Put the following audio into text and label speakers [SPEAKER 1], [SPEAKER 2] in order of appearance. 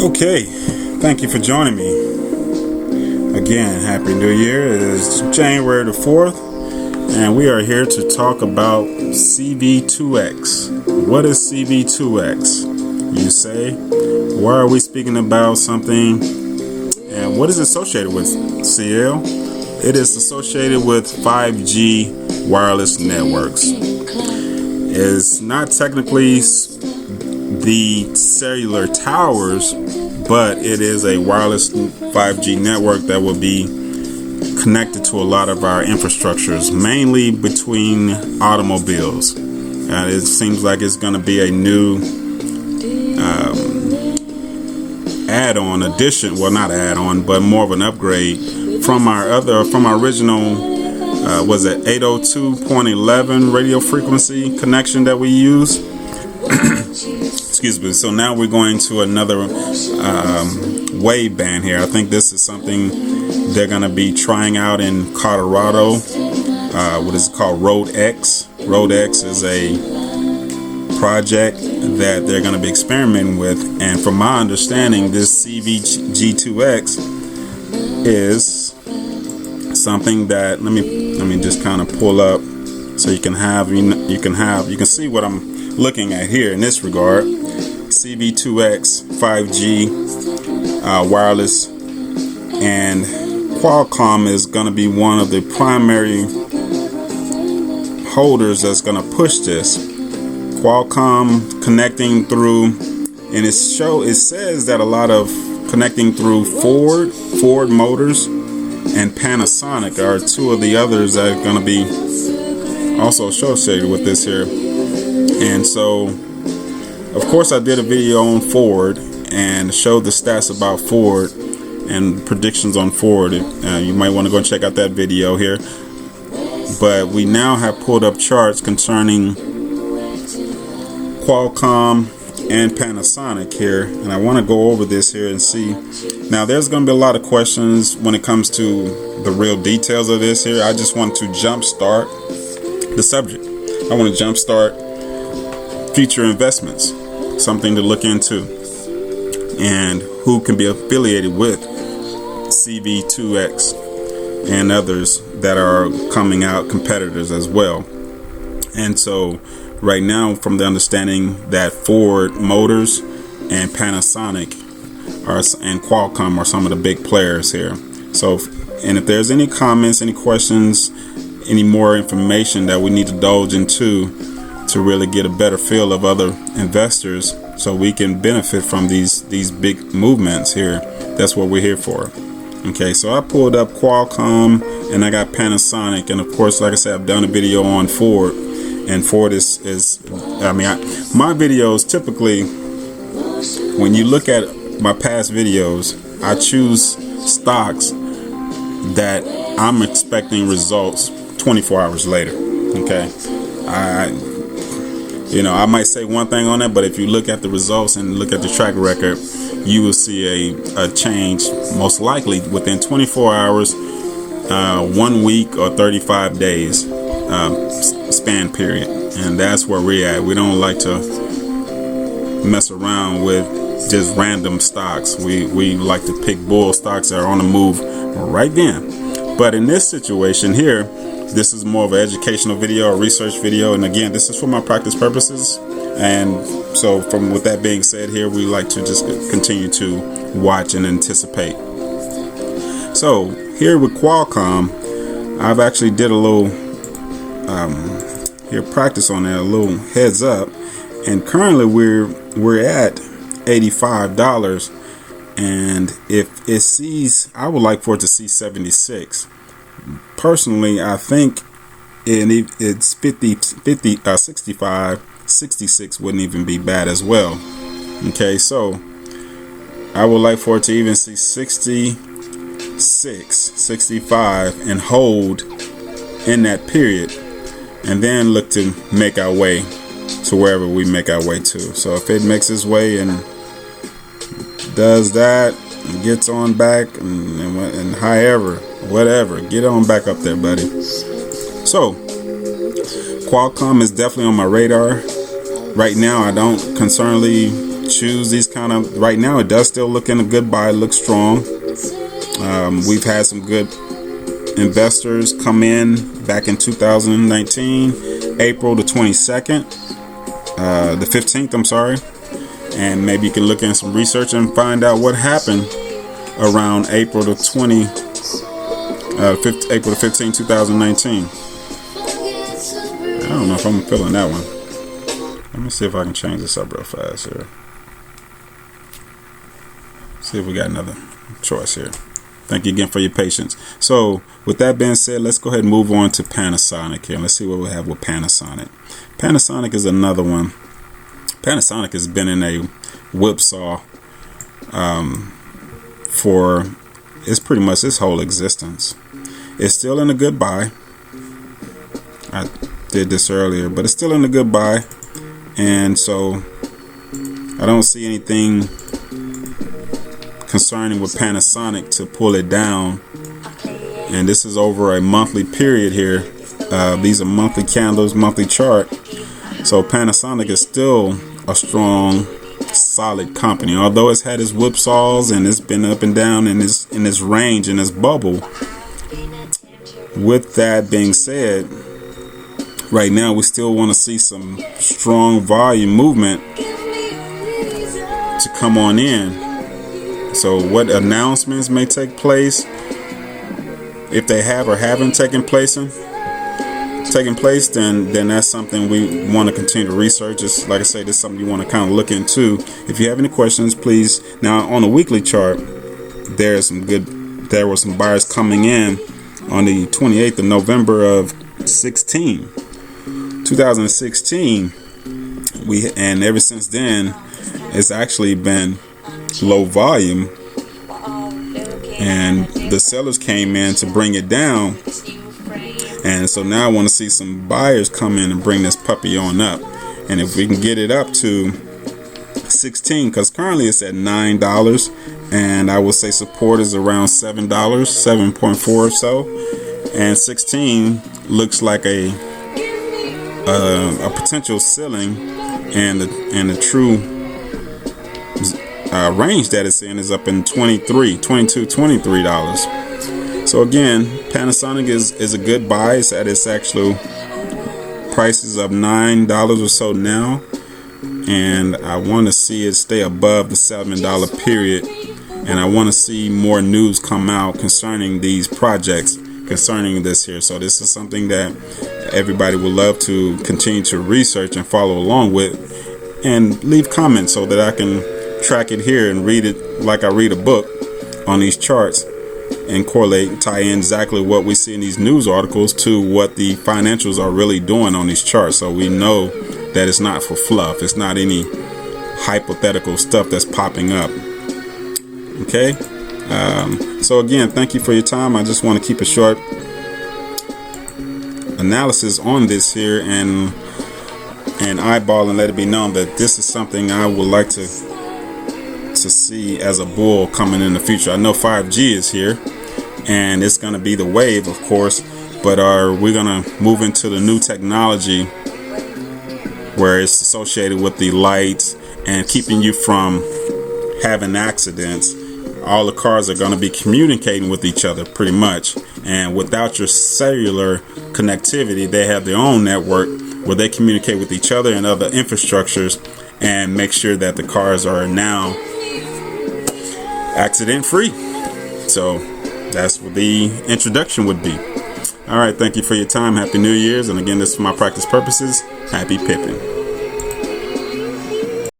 [SPEAKER 1] Okay, thank you for joining me. Again, Happy New Year. It is January the 4th, and we are here to talk about CV2X. What is CV2X? You say, why are we speaking about something, and what is it associated with, CL? It is associated with 5G wireless networks. It's not technically the cellular towers, but it is a wireless 5G network that will be connected to a lot of our infrastructures, mainly between automobiles. It seems like it's going to be a new add-on addition. Well, not add-on, but more of an upgrade from our original was it 802.11 radio frequency connection that we use. Excuse me. So now we're going to another wave band here. I think this is something they're going to be trying out in Colorado. What is it called? Road X. Road X is a project that they're going to be experimenting with. And from my understanding, this CVG2X is something that let me just kind of pull up so you can see what I'm looking at here in this regard. CV2X 5G wireless, and Qualcomm is going to be one of the primary holders that's going to push this. Qualcomm connecting through, and it says that a lot of connecting through Ford Motors and Panasonic are two of the others that are going to be also associated with this here. And so, of course, I did a video on Ford and showed the stats about Ford and predictions on Ford. You might want to go and check out that video here. But we now have pulled up charts concerning Qualcomm and Panasonic here, and I want to go over this here and see. Now, there's going to be a lot of questions when it comes to the real details of this here. I just want to jumpstart the subject. I want to jumpstart future investments, something to look into, and who can be affiliated with CV2X and others that are coming out, competitors as well. And so right now, from the understanding that Ford Motors and Panasonic and Qualcomm are some of the big players here. So, and if there's any comments, any questions, any more information that we need to indulge into to really get a better feel of other investors so we can benefit from these big movements here, that's what we're here for. Okay, so I pulled up Qualcomm and I got Panasonic, and of course, like I said, I've done a video on Ford, and Ford is my videos typically, when you look at my past videos, I choose stocks that I'm expecting results 24 hours later. Okay, I might say one thing on that, but if you look at the results and look at the track record, you will see a change most likely within 24 hours, 1 week, or 35 days span period. And that's where we're at. We don't like to mess around with just random stocks. We like to pick bull stocks that are on the move right then. But in this situation here, this is more of an educational video, a research video, and again, this is for my practice purposes. And so, with that being said, here we like to just continue to watch and anticipate. So here with Qualcomm, I've actually did a little practice on that, a little heads up, and currently we're at $85, and if it sees, I would like for it to see 76. Personally, I think it's 65, 66 wouldn't even be bad as well. Okay, so I would like for it to even see 66, 65 and hold in that period, and then look to make our way to wherever we make our way to. So if it makes its way and does that, and gets on back, and however, whatever, get on back up there, buddy. So Qualcomm is definitely on my radar. Right now, I don't concernedly choose these kind of, right now it does still look in a good buy, looks strong. We've had some good investors come in back in 2019, April the 22nd, the 15th, I'm sorry. And maybe you can look in some research and find out what happened around April the 15th, 2019. I don't know if I'm feeling that one. Let me see if I can change this up real fast here. See if we got another choice here. Thank you again for your patience. So with that being said, let's go ahead and move on to Panasonic here. Let's see what we have with Panasonic. Panasonic is another one. Panasonic has been in a whipsaw for it's pretty much its whole existence. It's still in a good buy. I did this earlier, but it's still in a good buy, and so I don't see anything concerning with Panasonic to pull it down. And this is over a monthly period here. These are monthly candles, monthly chart. So Panasonic is still a strong, solid company, although it's had its whipsaws and it's been up and down in this range, in this bubble. With that being said, right now we still want to see some strong volume movement to come on in. So what announcements may take place, if they have or haven't taken place, then that's something we want to continue to research. It's like I say, this is something you want to kind of look into. If you have any questions, please. Now on the weekly chart, there were some buyers coming in on the 28th of November of 2016. And ever since then, it's actually been low volume, and the sellers came in to bring it down. And so now I want to see some buyers come in and bring this puppy on up. And if we can get it up to 16, because currently it's at $9, and I would say support is around $7, 7.4 or so, and 16 looks like a potential ceiling, and the true range that it's in is up in $23. So again, Panasonic is a good buy. It's at its actual prices of $9 or so now, and I want to see it stay above the $7 period, and I want to see more news come out concerning these projects, concerning this here. So this is something that everybody would love to continue to research and follow along with, and leave comments so that I can track it here and read it like I read a book on these charts, and correlate, tie in exactly what we see in these news articles to what the financials are really doing on these charts, so we know that it's not for fluff. It's not any hypothetical stuff that's popping up. Okay, so again, thank you for your time. I just want to keep a short analysis on this here and eyeball and let it be known that this is something I would like to see as a bull coming in the future. I know 5G is here, and it's going to be the wave, of course, but we're going to move into the new technology where it's associated with the lights and keeping you from having accidents. All the cars are going to be communicating with each other pretty much, and without your cellular connectivity, they have their own network where they communicate with each other and other infrastructures and make sure that the cars are now accident free. So that's what the introduction would be. All right, thank you for your time. Happy New Year's, and again, this is for my practice purposes. Happy pipping.